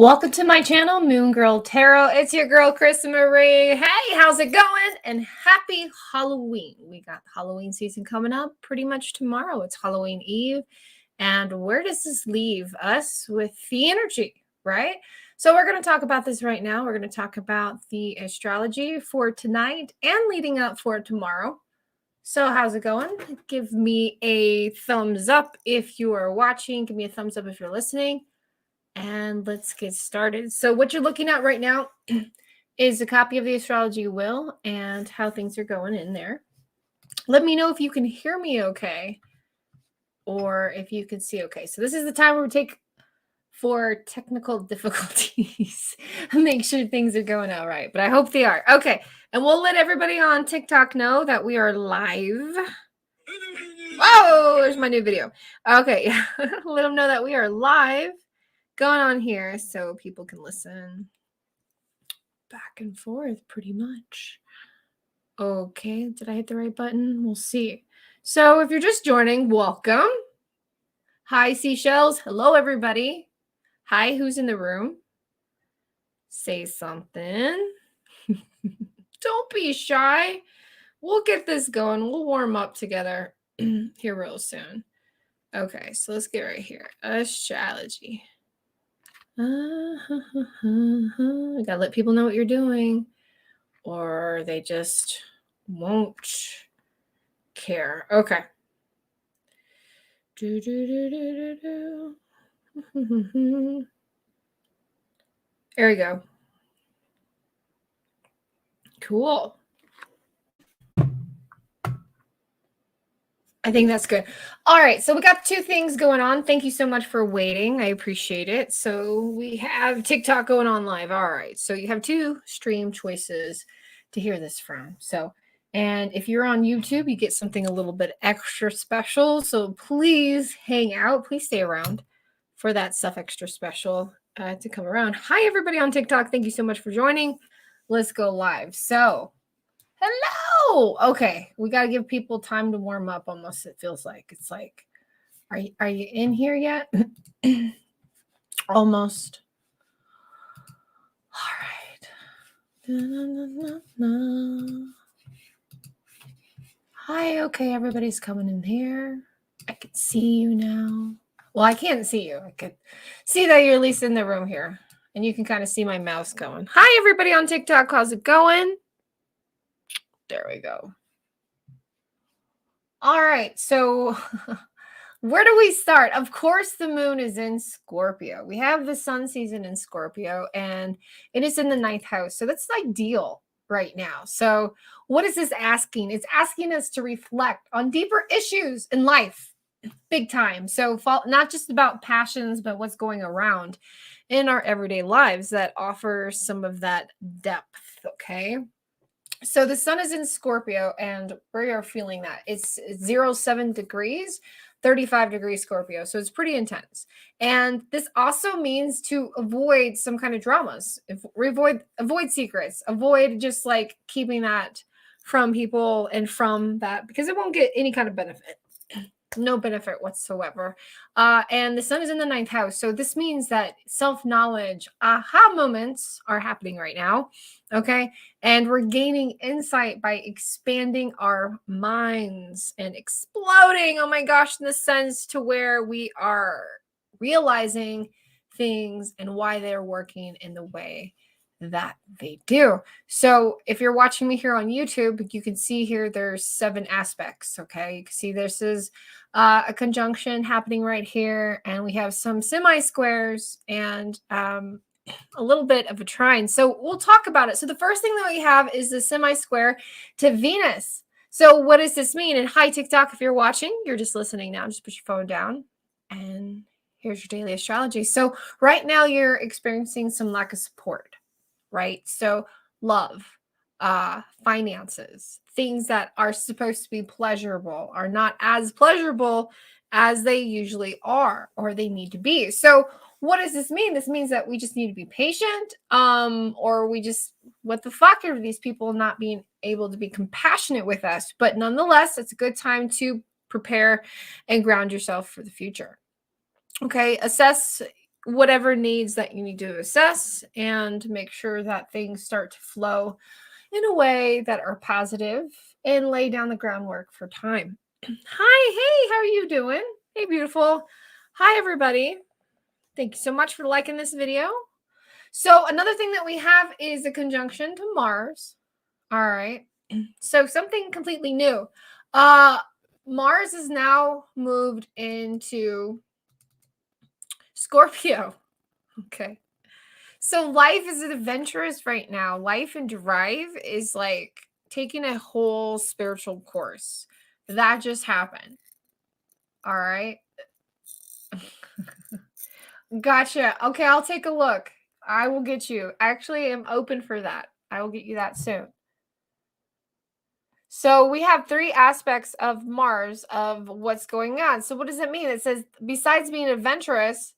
Welcome to my channel, Moon Girl Tarot. It's your girl, Chris Marie. Hey, how's it going? And happy Halloween. We got Halloween season coming up pretty much tomorrow. It's Halloween Eve. And where does this leave us with the energy, right? So we're going to talk about this right now. We're going to talk about the astrology for tonight and leading up for tomorrow. So how's it going? Give me a thumbs up if you are watching. Give me a thumbs up if you're listening. And let's get started. So what you're looking at right now is a copy of the astrology wheel and how things are going in there. Let me know if you can hear me okay or if you can see okay. So this is the time where we take for technical difficulties and make sure things are going all right. But I hope they are. Okay. And we'll let everybody on TikTok know that we are live. Oh, there's my new video. Okay. Let them know that we are live going on here so people can listen back and forth pretty much. Okay, did I hit the right button? We'll see. So if you're just joining, welcome. Hi, seashells. Hello, everybody. Hi, who's in the room? Say something. Don't be shy. We'll get this going. We'll warm up together here real soon. Okay, so let's get right here. Astrology. You gotta let people know what you're doing, or they just won't care. Okay. There we go. Cool. I think that's good. All right, so we got two things going on. Thank you so much for waiting. I appreciate it. So we have TikTok going on live. All right, so you have two stream choices to hear this from. And if you're on YouTube, you get something a little bit extra special. So please hang out. Please stay around for that stuff extra special to come around. Hi, everybody on TikTok. Thank you so much for joining. Let's go live. So hello. Okay, we got to give people time to warm up almost, it feels like. It's like, are you in here yet? Almost. All right. Hi, okay, everybody's coming in here. I can see you now. Well, I can't see you. I could see that you're at least in the room here. And you can kind of see my mouse going. Hi, everybody on TikTok. How's it going? There we go. All right, so where do we start? Of course, the moon is in Scorpio. We have the sun season in Scorpio, and it is in the 9th house. So that's ideal right now. So what is this asking? It's asking us to reflect on deeper issues in life, big time. So not just about passions, but what's going around in our everyday lives that offers some of that depth, okay? So the sun is in Scorpio, and we are feeling that. It's 07 degrees, 35 degrees Scorpio. So it's pretty intense. And this also means to avoid some kind of dramas, avoid secrets, avoid just like keeping that from people and from that, because it won't get any kind of benefit. No benefit whatsoever. And the sun is in the 9th house. So this means that self-knowledge, aha moments are happening right now. Okay. And we're gaining insight by expanding our minds and exploding, oh my gosh, in the sense to where we are realizing things and why they're working in the way that they do. So if you're watching me here on YouTube, you can see here there's 7 aspects. Okay. You can see this is a conjunction happening right here, and we have some semi-squares and a little bit of a trine. So we'll talk about it. So the first thing that we have is the semi-square to Venus. So what does this mean? And hi, TikTok, if you're watching, you're just listening now, just put your phone down and here's your daily astrology. So right now you're experiencing some lack of support, right? So love, finances, things that are supposed to be pleasurable are not as pleasurable as they usually are or they need to be. So what does this mean? This means that we just need to be patient, or we just, what the fuck are these people not being able to be compassionate with us? But nonetheless, it's a good time to prepare and ground yourself for the future. Okay, assess whatever needs that you need to assess and make sure that things start to flow in a way that are positive and lay down the groundwork for time. Hi, hey, how are you doing? Hey, beautiful. Hi, everybody. Thank you so much for liking this video. So another thing that we have is a conjunction to Mars. All right. So something completely new. Mars is now moved into Scorpio. Okay. So life is adventurous right now. Life and drive is like taking a whole spiritual course. That just happened. All right. Gotcha. Okay, I'll take a look. I will get you. Actually, I'm open for that. I will get you that soon. So we have three aspects of Mars of what's going on. So what does it mean? It says besides being adventurous,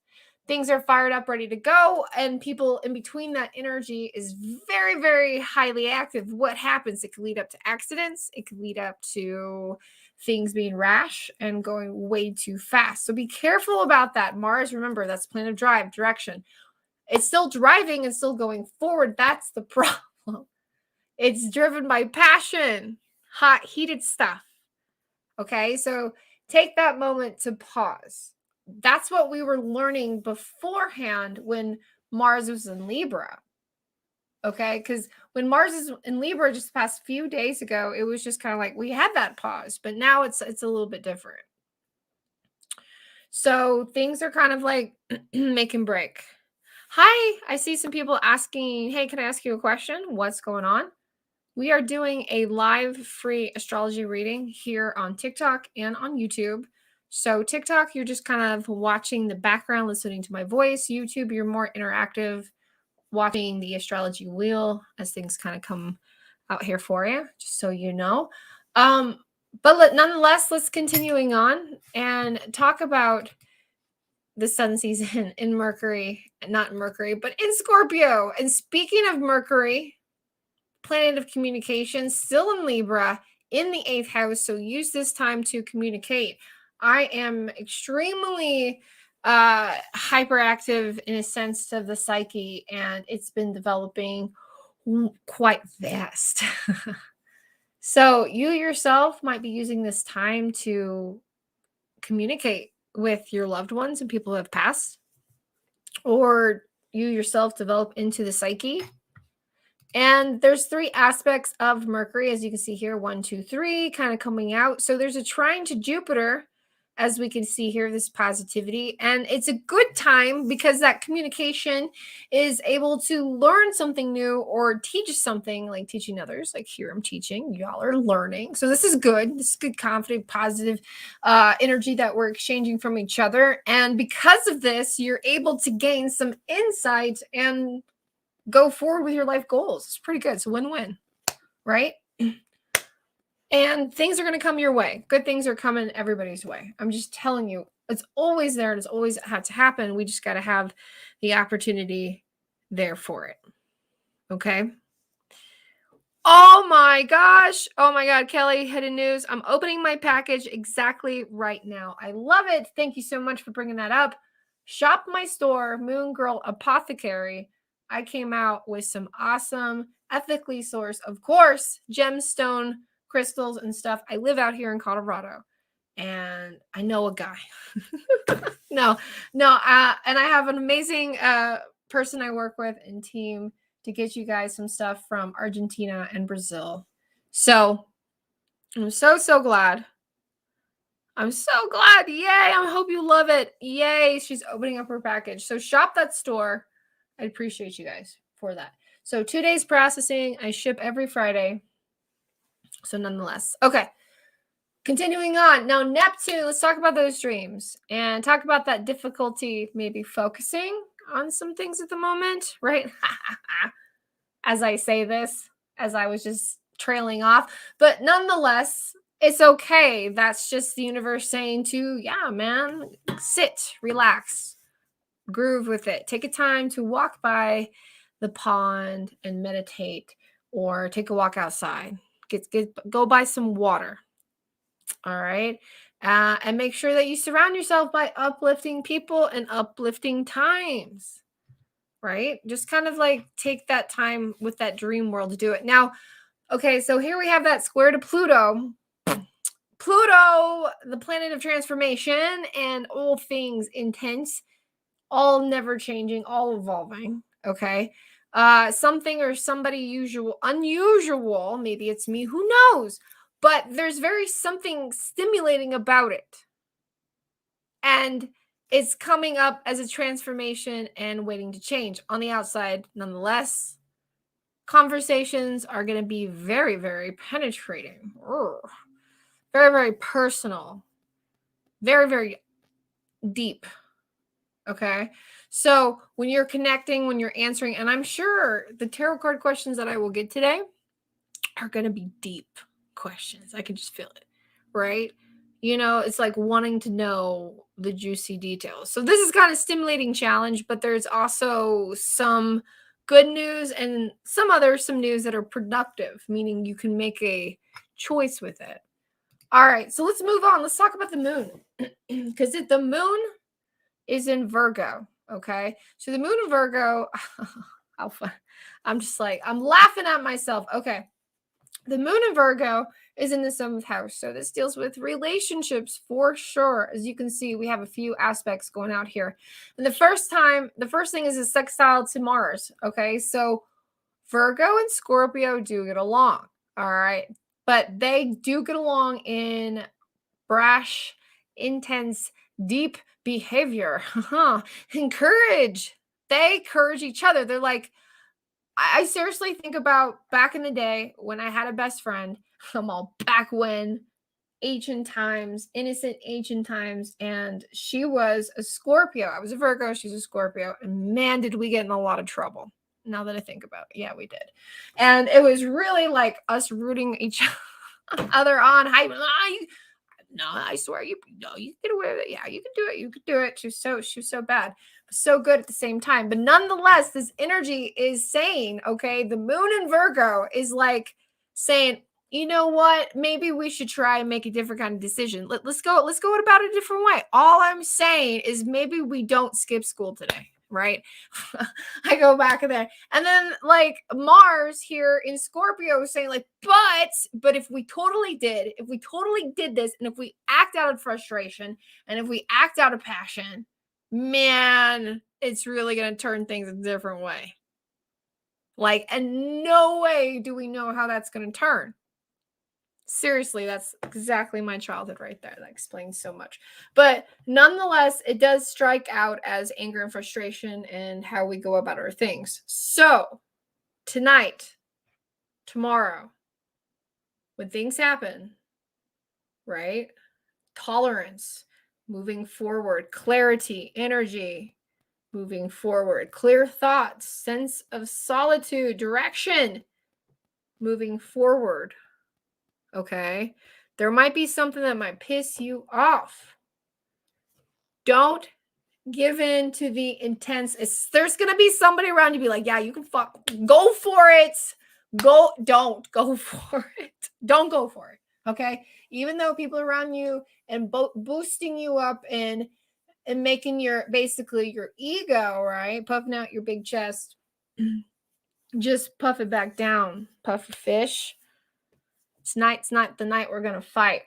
things are fired up, ready to go, and people in between that energy is very, very highly active. What happens? It could lead up to accidents. It could lead up to things being rash and going way too fast. So be careful about that. Mars, remember, that's planet of drive, direction. It's still driving and still going forward. That's the problem. It's driven by passion, hot, heated stuff. Okay, so take that moment to pause. That's what we were learning beforehand when Mars was in Libra. Okay, because when Mars is in Libra just the past few days ago, it was just kind of like we had that pause, but now it's a little bit different. So things are kind of like make and break. Hi, I see some people asking, hey, can I ask you a question? What's going on? We are doing a live free astrology reading here on TikTok and on YouTube. So TikTok, you're just kind of watching the background, listening to my voice. YouTube, you're more interactive, watching the astrology wheel as things kind of come out here for you, just so you know. Nonetheless, let's continuing on and talk about the sun season in Mercury, not Mercury, but in Scorpio. And speaking of Mercury, planet of communication, still in Libra, in the 8th house. So use this time to communicate. I am extremely hyperactive in a sense of the psyche, and it's been developing quite fast. So you yourself might be using this time to communicate with your loved ones and people who have passed, or you yourself develop into the psyche. And there's three aspects of Mercury, as you can see here, 1, 2, 3, kind of coming out. So there's a trine to Jupiter, as we can see here, this positivity. And it's a good time because that communication is able to learn something new or teach something, like teaching others. Like here I'm teaching, y'all are learning. So this is good. This is good, confident, positive energy that we're exchanging from each other. And because of this, you're able to gain some insight and go forward with your life goals. It's pretty good. It's a win-win, right? And things are going to come your way. Good things are coming everybody's way. I'm just telling you, it's always there and it's always had to happen. We just got to have the opportunity there for it. Okay. Oh my gosh. Oh my God, Kelly, hidden news. I'm opening my package exactly right now. I love it. Thank you so much for bringing that up. Shop my store, Moon Girl Apothecary. I came out with some awesome, ethically sourced, of course, gemstone crystals and stuff. I live out here in Colorado and I know a guy. no, and I have an amazing person I work with and team to get you guys some stuff from Argentina and Brazil. So I'm so glad. I'm so glad. Yay. I hope you love it. Yay. She's opening up her package. So shop that store. I appreciate you guys for that. So 2 days processing. I ship every Friday. So nonetheless. Okay. Continuing on. Now, Neptune, let's talk about those dreams and talk about that difficulty, maybe focusing on some things at the moment, right? As I say this, as I was just trailing off. But nonetheless, it's okay. That's just the universe saying to, yeah, man, sit, relax, groove with it. Take a time to walk by the pond and meditate, or take a walk outside. Go buy some water. All right. And make sure that you surround yourself by uplifting people and uplifting times, right? Just kind of like take that time with that dream world to do it. Now, okay, so here we have that square to Pluto. Pluto, the planet of transformation and all things intense, all never changing, all evolving. Okay. Something or somebody unusual, maybe it's me, who knows? But there's very something stimulating about it. And it's coming up as a transformation and waiting to change on the outside. Nonetheless, conversations are going to be very, very penetrating. Ugh. Very, very personal, very, very deep. Okay. So when you're connecting, when you're answering, and I'm sure the tarot card questions that I will get today are going to be deep questions. I can just feel it. Right. It's like wanting to know the juicy details. So this is kind of stimulating challenge, but there's also some good news and some news that are productive, meaning you can make a choice with it. All right, so let's move on. Let's talk about the moon because the moon is in Virgo. Okay, so the moon in Virgo, how fun. I'm just like, I'm laughing at myself. Okay, the moon in Virgo is in the 7th house. So this deals with relationships for sure. As you can see, we have a few aspects going out here. And the first thing is a sextile to Mars. Okay, so Virgo and Scorpio do get along. All right. But they do get along in brash, intense, deep behavior. Encourage. They encourage each other. They're like, I seriously think about back in the day when I had a best friend. I'm all back when ancient times, innocent ancient times, and she was a Scorpio. I was a Virgo, she's a Scorpio, and man, did we get in a lot of trouble. Now that I think about it, yeah, we did. And it was really like us rooting each other on. No, I swear you can get away with it. Yeah, you can do it. You can do it. She was so bad, but so good at the same time. But nonetheless, this energy is saying, okay, the moon in Virgo is like saying, you know what? Maybe we should try and make a different kind of decision. Let's go about it a different way. All I'm saying is maybe we don't skip school today. Right. I go back there. And then like Mars here in Scorpio is saying like, but if we totally did this, and if we act out of frustration and if we act out of passion, man, it's really going to turn things a different way. Like, and no way do we know how that's going to turn. Seriously, that's exactly my childhood right there. That explains so much. But nonetheless, it does strike out as anger and frustration and how we go about our things. So tonight, tomorrow, when things happen, right? Tolerance, moving forward, clarity, energy, moving forward, clear thoughts, sense of solitude, direction, moving forward. Okay. There might be something that might piss you off. Don't give in to the intense. There's going to be somebody around you be like, yeah, you can go for it. Don't go for it. Don't go for it. Okay. Even though people around you and boosting you up and making basically your ego, right? Puffing out your big chest. Just puff it back down. Puff a fish. Tonight's not the night we're going to fight.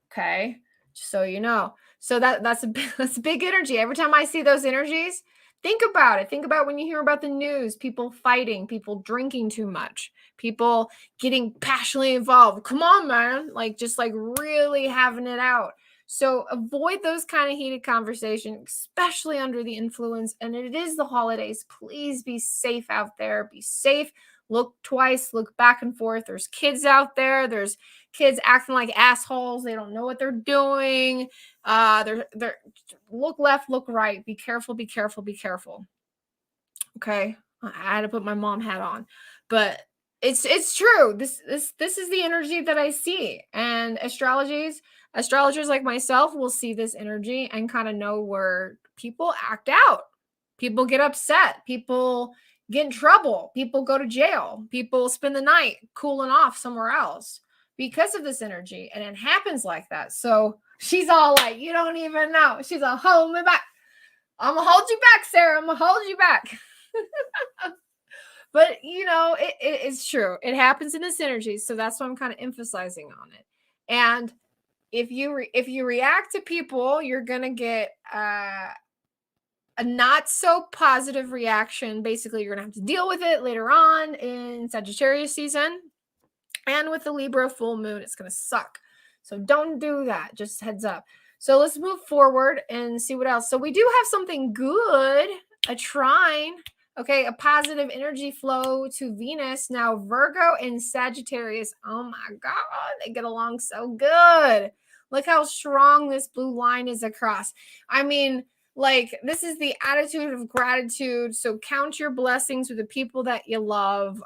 Okay. Just so you know. So that's a big energy. Every time I see those energies, think about it. Think about when you hear about the news, people fighting, people drinking too much, people getting passionately involved. Come on, man. Like just like really having it out. So avoid those kind of heated conversations, especially under the influence. And it is the holidays. Please be safe out there. Be safe. Look twice, look back and forth. There's kids out there. There's kids acting like assholes. They don't know what they're doing. They're look left, look right. Be careful, be careful, be careful. Okay. I had to put my mom hat on. But it's true. This is the energy that I see. And astrologers like myself will see this energy and kind of know where people act out. People get upset. People get in trouble. People go to jail. People spend the night cooling off somewhere else because of this energy. And it happens like that. So She's all like, you don't even know. She's like, hold me back. I'm going to hold you back, Sarah. I'm going to hold you back. But, it's true. It happens in the synergies. So that's why I'm kind of emphasizing on it. And if you react to people, you're going to get a not so positive reaction. Basically, you're going to have to deal with it later on in Sagittarius season. And with the Libra full moon, it's going to suck. So don't do that. Just heads up. So let's move forward and see what else. So we do have something good, a trine. Okay, a positive energy flow to Venus. Now, Virgo and Sagittarius, oh my God, they get along so good. Look how strong this blue line is across. I mean, like, this is the attitude of gratitude. So count your blessings with the people that you love.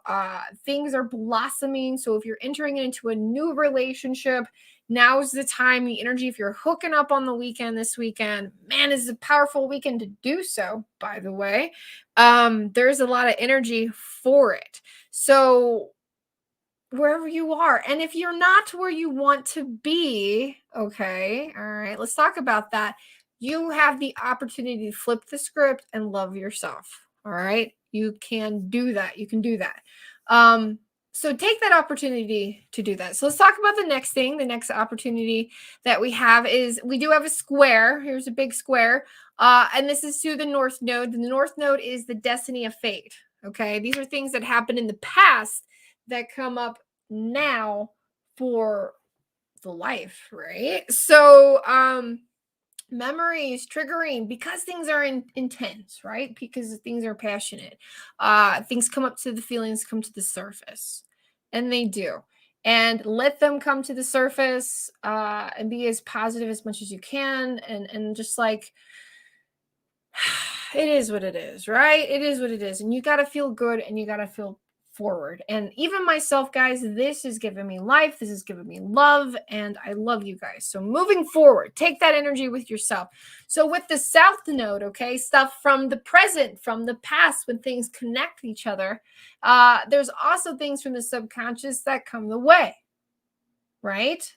Things are blossoming. So if you're entering into a new relationship, now's the time, the energy. If you're hooking up on the weekend this weekend, man, is a powerful weekend to do so, by the way. There's a lot of energy for it. So wherever you are, and if you're not where you want to be, okay, all right, let's talk about that. You have the opportunity to flip the script and love yourself. All right, you can do that. You can do that. So take that opportunity to do that. So let's talk about the next thing. The next opportunity that we have is we do have a square. Here's a big square. And this is to the North Node. The North Node is the destiny of fate. Okay, these are things that happened in the past that come up now for the life, right? So memories triggering because things are intense, right? Because things are passionate. Things come up to the feelings come to the surface, and they do. And let them come to the surface and be as positive as much as you can, and just like it is what it is, right? It is what it is. And you got to feel good and you got to feel forward. And even myself, guys, this is giving me life. This is giving me love. And I love you guys. So moving forward, take that energy with yourself. So with the South Node, okay, stuff from the present, from the past, when things connect each other, there's also things from the subconscious that come the way, right?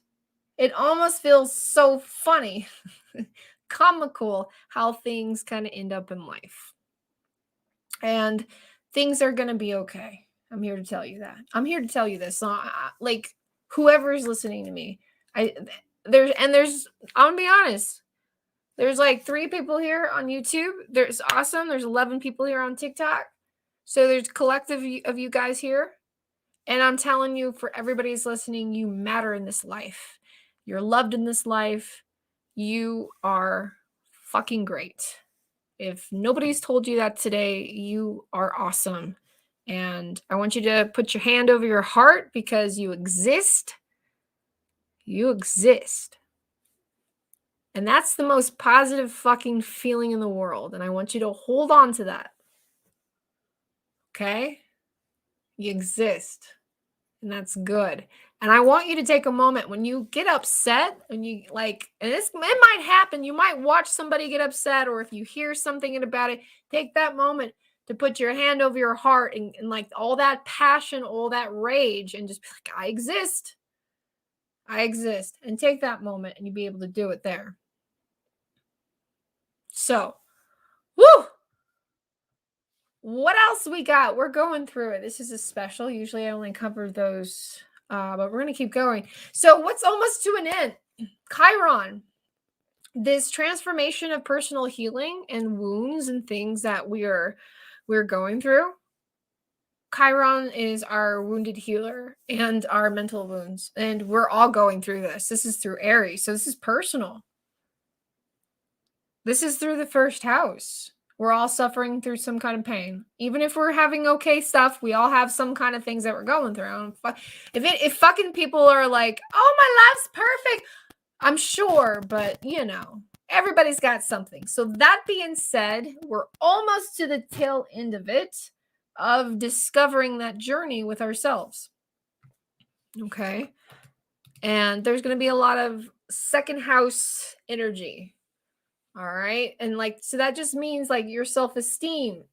It almost feels so funny. Comical how things kind of end up in life. And things are going to be okay. I'm here to tell you that. I'm here to tell you this. So, like whoever is listening to me, I'm going to be honest. There's like 3 people here on YouTube. There's awesome. There's 11 people here on TikTok. So there's a collective of you guys here. And I'm telling you, for everybody who's listening, you matter in this life. You're loved in this life. You are fucking great. If nobody's told you that today, you are awesome. And I want you to put your hand over your heart because you exist. You exist. And that's the most positive fucking feeling in the world. And I want you to hold on to that. Okay? You exist. And that's good. And I want you to take a moment when you get upset and you like, and it might happen. You might watch somebody get upset, or if you hear something about it, take that moment to put your hand over your heart and like all that passion, all that rage, and just be like, I exist. I exist. And take that moment and you'll be able to do it there. So, woo! What else we got? We're going through it. This is a special. Usually I only cover those, but we're going to keep going. So what's almost to an end? Chiron. This transformation of personal healing and wounds and things that we're going through. Chiron is our wounded healer and our mental wounds. And we're all going through this. This is through Aries. So this is personal. This is through the first house. We're all suffering through some kind of pain. Even if we're having okay stuff, we all have some kind of things that we're going through. If fucking people are like, oh, my life's perfect, I'm sure, but everybody's got something. So that being said, we're almost to the tail end of it, of discovering that journey with ourselves. Okay. And there's going to be a lot of second house energy. All right. And so that just means like your self-esteem,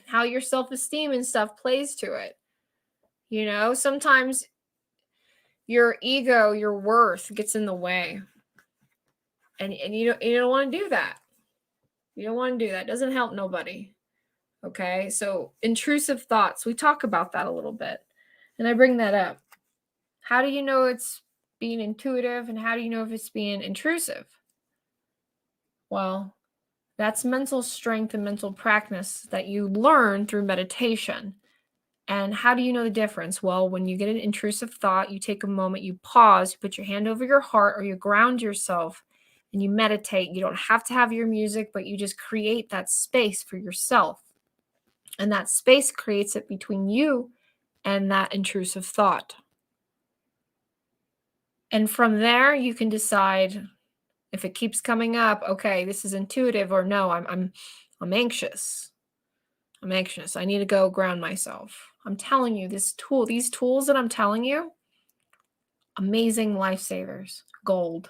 how your self-esteem and stuff plays to it. Sometimes your ego, your worth gets in the way. And you don't want to do that. You don't want to do that. It doesn't help nobody. Okay? So intrusive thoughts, we talk about that a little bit. And I bring that up. How do you know it's being intuitive, and how do you know if it's being intrusive? Well, that's mental strength and mental practice that you learn through meditation. And how do you know the difference? Well, when you get an intrusive thought, you take a moment, you pause, you put your hand over your heart, or you ground yourself and you meditate. You don't have to have your music, but you just create that space for yourself. And that space creates it between you and that intrusive thought. And from there, you can decide if it keeps coming up, okay, this is intuitive, or no, I'm anxious. I'm anxious. I need to go ground myself. I'm telling you, these tools that I'm telling you, amazing lifesavers, gold.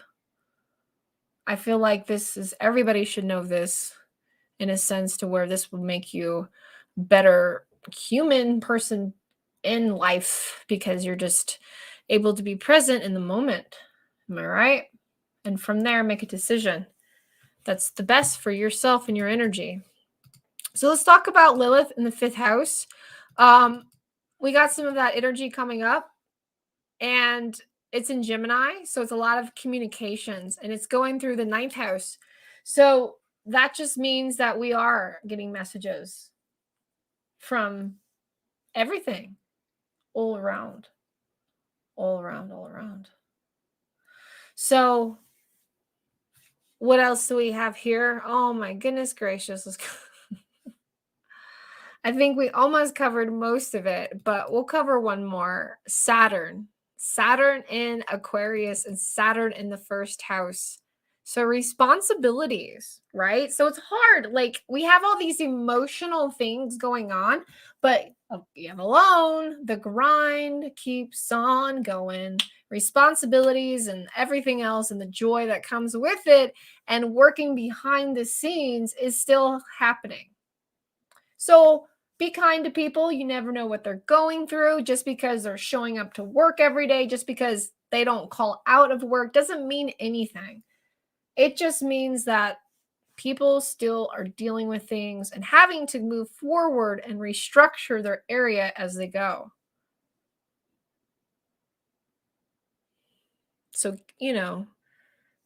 I feel like everybody should know this in a sense, to where this would make you better human person in life, because you're just able to be present in the moment. Am I right? And from there, make a decision that's the best for yourself and your energy. So let's talk about Lilith in the 5th house. We got some of that energy coming up, and it's in Gemini. So it's a lot of communications, and it's going through the 9th house. So that just means that we are getting messages from everything, all around, all around, all around. So what else do we have here? Oh my goodness gracious. I think we almost covered most of it, but we'll cover one more. Saturn. Saturn in Aquarius and Saturn in the 1st house. So responsibilities, right? So it's hard. Like, we have all these emotional things going on, but being alone, the grind keeps on going. Responsibilities and everything else, and the joy that comes with it, and working behind the scenes is still happening. So be kind to people. You never know what they're going through. Just because they're showing up to work every day, just because they don't call out of work, doesn't mean anything. It just means that people still are dealing with things and having to move forward and restructure their area as they go. So,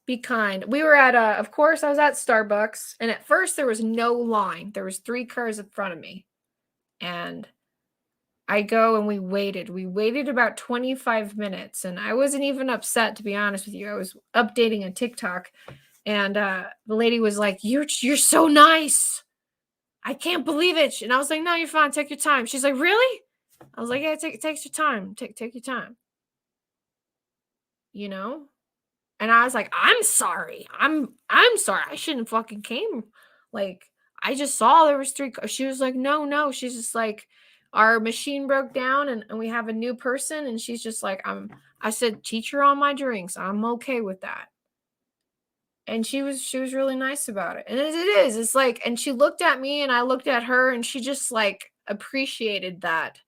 be kind. We were at of course, I was at Starbucks, and at first there was no line. There was 3 cars in front of me. And I go and we waited. We waited about 25 minutes, and I wasn't even upset, to be honest with you. I was updating a TikTok, and the lady was like, "You're so nice. I can't believe it." And I was like, "No, you're fine. Take your time." She's like, "Really?" I was like, "Yeah, take your time. Take your time." You know? And I was like, "I'm sorry. I'm sorry. I shouldn't fucking came. Like, I just saw there was 3 cars." She was like, "No, no." She's just like, "Our machine broke down, and we have a new person." And she's just like, I said, "Teach her on my drinks. I'm okay with that." And she was really nice about it. And it is. It's like, and she looked at me and I looked at her, and she just like appreciated that.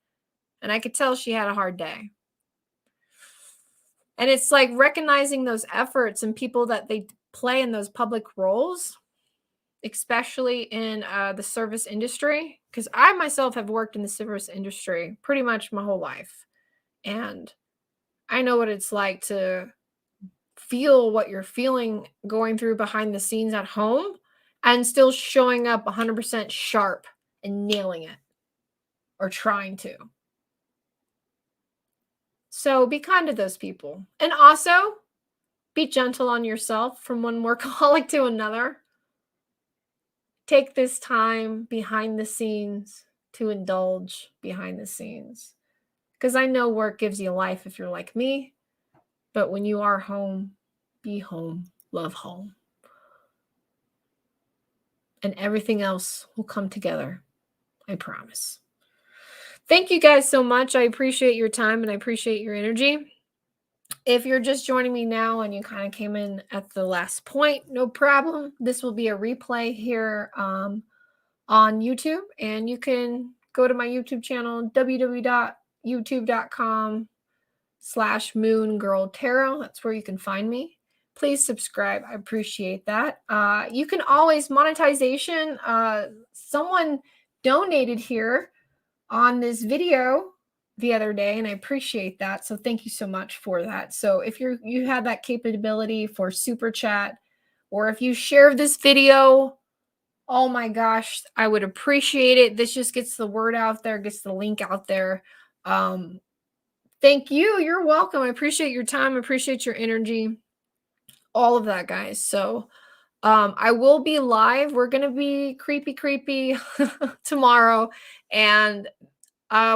And I could tell she had a hard day. And it's like recognizing those efforts and people that they play in those public roles, especially in the service industry. Because I myself have worked in the service industry pretty much my whole life. And I know what it's like to feel what you're feeling going through behind the scenes at home, and still showing up 100% sharp and nailing it, or trying to. So be kind to those people. And also be gentle on yourself from one workaholic to another. Take this time behind the scenes to indulge behind the scenes. Because I know work gives you life if you're like me. But when you are home, be home, love home. And everything else will come together. I promise. Thank you guys so much. I appreciate your time and I appreciate your energy. If you're just joining me now and you kind of came in at the last point, no problem. This will be a replay here on YouTube, and you can go to my YouTube channel, www.youtube.com/moongirltarot. That's where you can find me. please subscribe. I appreciate that. You can always monetization. Someone donated here on this video the other day, and I appreciate that. So thank you so much for that. So if you have that capability for super chat, or if you share this video, oh my gosh, I would appreciate it. This just gets the word out there, gets the link out there. Thank you. You're welcome. I appreciate your time. I appreciate your energy. All of that, guys. So I will be live. We're gonna be creepy tomorrow, and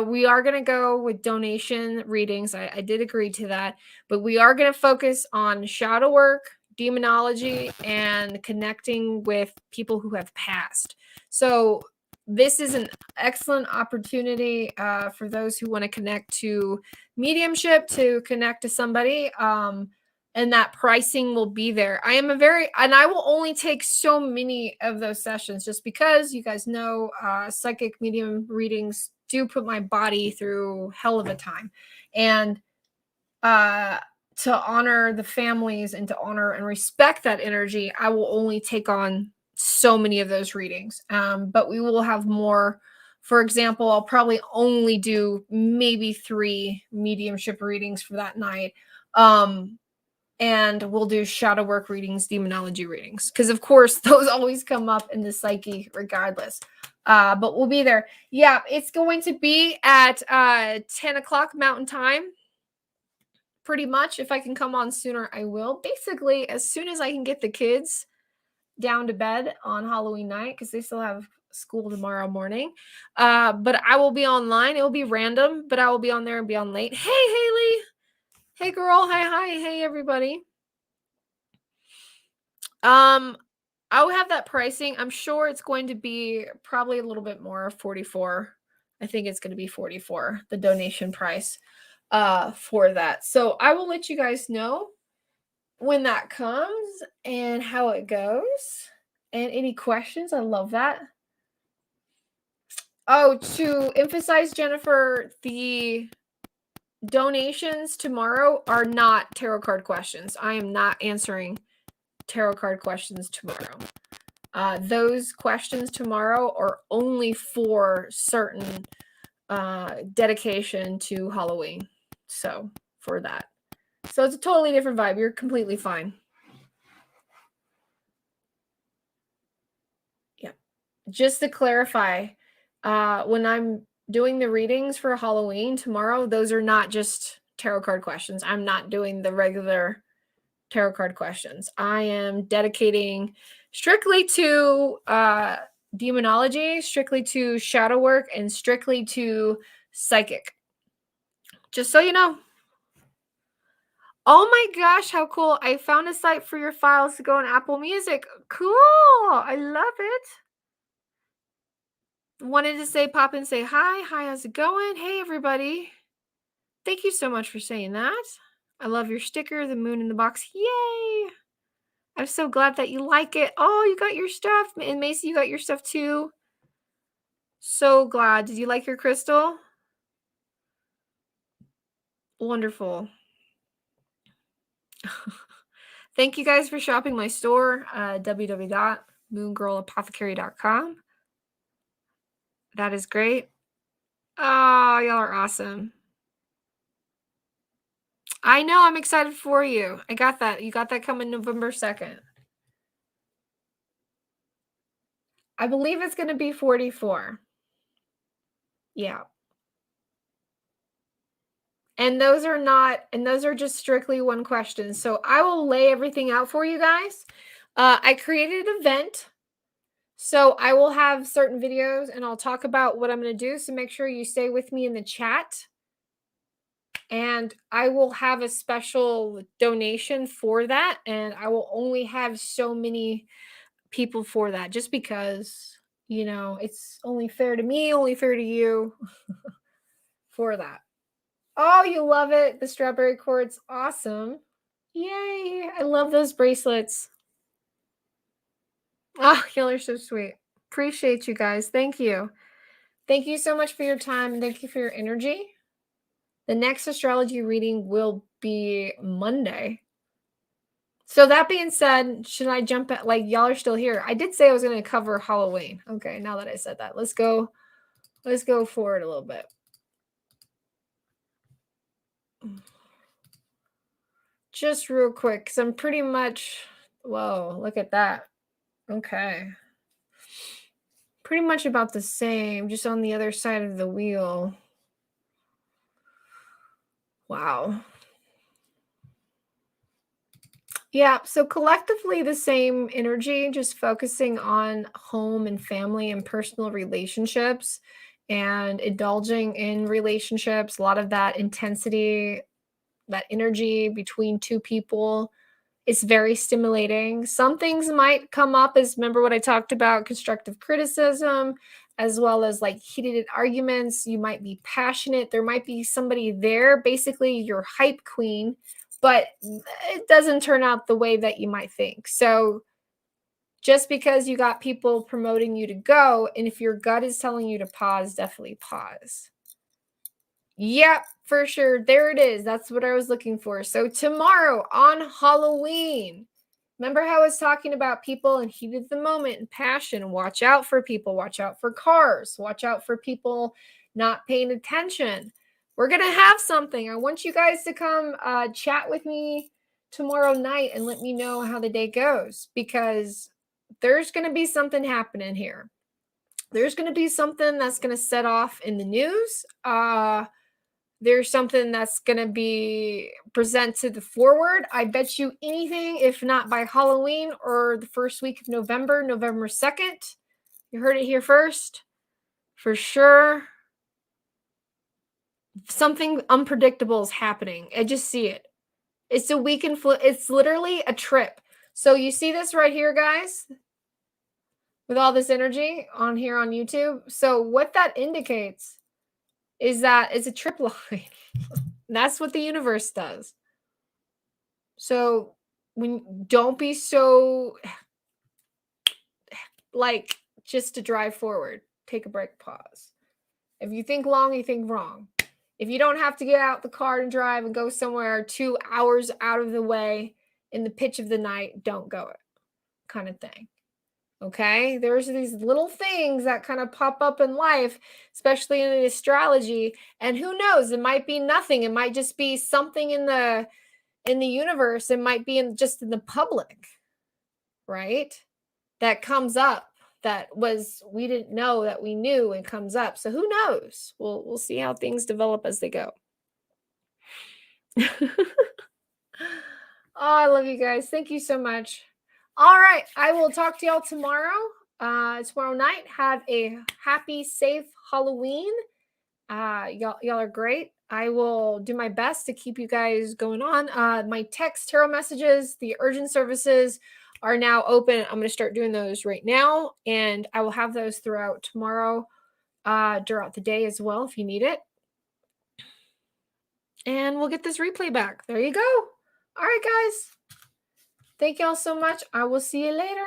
we are going to go with donation readings. I did agree to that, but we are going to focus on shadow work, demonology, and connecting with people who have passed. So this is an excellent opportunity for those who want to connect to mediumship, to connect to somebody. And that pricing will be there. And I will only take so many of those sessions just because you guys know psychic medium readings do put my body through hell of a time. And to honor the families and to honor and respect that energy, I will only take on so many of those readings. But we will have more. For example, I'll probably only do maybe 3 mediumship readings for that night. And we'll do shadow work readings, demonology readings, because of course those always come up in the psyche regardless. But we'll be there. Yeah, it's going to be at 10 o'clock Mountain Time. Pretty much. If I can come on sooner, I will. Basically, as soon as I can get the kids down to bed on Halloween night, because they still have school tomorrow morning. But I will be online. It will be random, but I will be on there and be on late. Hey, Haley. Hey, girl. Hi. Hey, everybody. I will have that pricing. I'm sure it's going to be probably a little bit more, 44. I think it's going to be 44, the donation price for that. So I will let you guys know when that comes and how it goes. And any questions, I love that. Oh, to emphasize, Jennifer, the donations tomorrow are not tarot card questions. I am not answering tarot card questions tomorrow. Those questions tomorrow are only for certain dedication to Halloween. So for that. So it's a totally different vibe. You're completely fine. Yeah. Just to clarify, when I'm doing the readings for Halloween tomorrow, those are not just tarot card questions. I'm not doing the regular tarot card questions. I am dedicating strictly to demonology, strictly to shadow work, and strictly to psychic. Just so you know. Oh my gosh, how cool. I found a site for your files to go on Apple Music. Cool. I love it. Wanted to say, pop and say hi. Hi, how's it going? Hey, everybody. Thank you so much for saying that. I love your sticker, the moon in the box. Yay. I'm so glad that you like it. Oh, you got your stuff. And Macy, you got your stuff too. So glad. Did you like your crystal? Wonderful. Thank you guys for shopping my store, www.moongirlapothecary.com. That is great. Oh, y'all are awesome. I know. I'm excited for you. I got that. You got that coming November 2nd. I believe it's going to be 44. Yeah. And those are just strictly one question. So I will lay everything out for you guys. I created an event. So I will have certain videos and I'll talk about what I'm going to do. So make sure you stay with me in the chat. And I will have a special donation for that. And I will only have so many people for that just because, it's only fair to me, only fair to you for that. Oh, you love it. The strawberry quartz. Awesome. Yay. I love those bracelets. Oh, y'all are so sweet. Appreciate you guys. Thank you. Thank you so much for your time. Thank you for your energy. The next astrology reading will be Monday. So that being said, should I jump at, like, y'all are still here? I did say I was going to cover Halloween. Okay, now that I said that, let's go forward a little bit. Just real quick, because I'm pretty much, whoa, look at that. Okay. Pretty much about the same, just on the other side of the wheel. Wow. Yeah, so collectively the same energy, just focusing on home and family and personal relationships and indulging in relationships, a lot of that intensity, that energy between two people. It's very stimulating. Some things might come up as, remember what I talked about, constructive criticism, as well as like heated arguments. You might be passionate. There might be somebody there, basically your hype queen, but it doesn't turn out the way that you might think. So just because you got people promoting you to go, and if your gut is telling you to pause, definitely pause. Yep, for sure. There it is. That's what I was looking for. So tomorrow on Halloween, remember how I was talking about people and heat of the moment and passion? Watch out for people, watch out for cars, watch out for people not paying attention. We're going to have something. I want you guys to come chat with me tomorrow night and let me know how the day goes, because there's going to be something happening here. There's going to be something that's going to set off in the news. There's something that's going to be present to the forward. I bet you anything, if not by Halloween or the first week of November, November 2nd. You heard it here first. For sure. Something unpredictable is happening. I just see it. It's a weekend. It's literally a trip. So you see this right here, guys, with all this energy on here on YouTube. So what that indicates is that it's a trip line. That's what the universe does. So don't be so like just to drive forward. Take a break, pause. If you think long, you think wrong. If you don't have to get out the car and drive and go somewhere 2 hours out of the way in the pitch of the night, don't go it, kind of thing. Okay, there's these little things that kind of pop up in life, especially in the astrology, and who knows, it might be nothing. It might just be something in the universe. It might be just in the public, right? That comes up, that was, we didn't know that we knew, and comes up. So who knows? We'll see how things develop as they go. Oh, I love you guys. Thank you so much. All right, I will talk to y'all tomorrow. Tomorrow night. Have a happy, safe Halloween. Y'all are great. I will do my best to keep you guys going on. My text tarot messages, the urgent services are now open. I'm going to start doing those right now, and I will have those throughout tomorrow, throughout the day as well if you need it. And we'll get this replay back. There you go. All right, guys. Thank y'all so much. I will see you later.